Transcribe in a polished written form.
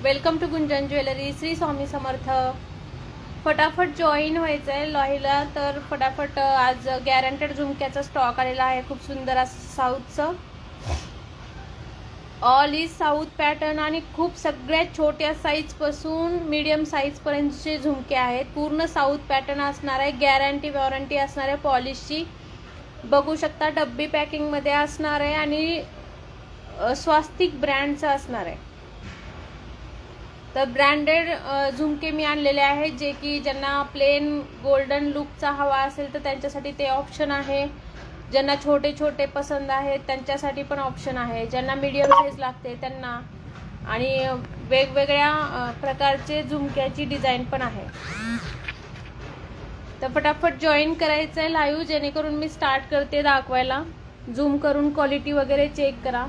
Welcome to Gunjan jewellery. Shri Swami Samarth. फटाफट join व्हायचं आहे लॉहीला, तर फटाफट आज गॅरंटेड झुमक्याचा स्टॉक आलेला आहे. खूप सुंदर असं साऊथचं ऑल इज साऊथ पॅटर्न आणि खूप सगळ्यात छोट्या साईजपासून मीडियम साईजपर्यंतचे झुमके आहेत. पूर्ण साऊथ पॅटर्न असणार आहे. गॅरंटी वॉरंटी असणार आहे पॉलिशची. बघू शकता डब्बी पॅकिंगमध्ये असणार आहे आणि स्वास्तिक ब्रँडचं असणार आहे. तर ब्रँडेड झुमके मी आणलेले आहेत, जे की ज्यांना प्लेन गोल्डन लुकचा हवा असेल तर त्यांच्यासाठी ते ऑप्शन आहे. ज्यांना छोटे छोटे पसंत आहेत त्यांच्यासाठी पण ऑप्शन आहे. ज्यांना मीडियम साईज लागते त्यांना, आणि वेगवेगळ्या प्रकारचे झुमक्याची डिझाईन पण आहे. तर फटाफट जॉईन करायचं आहे लाईव्ह, जेणेकरून मी स्टार्ट करते दाखवायला. झूम करून क्वालिटी वगैरे चेक करा.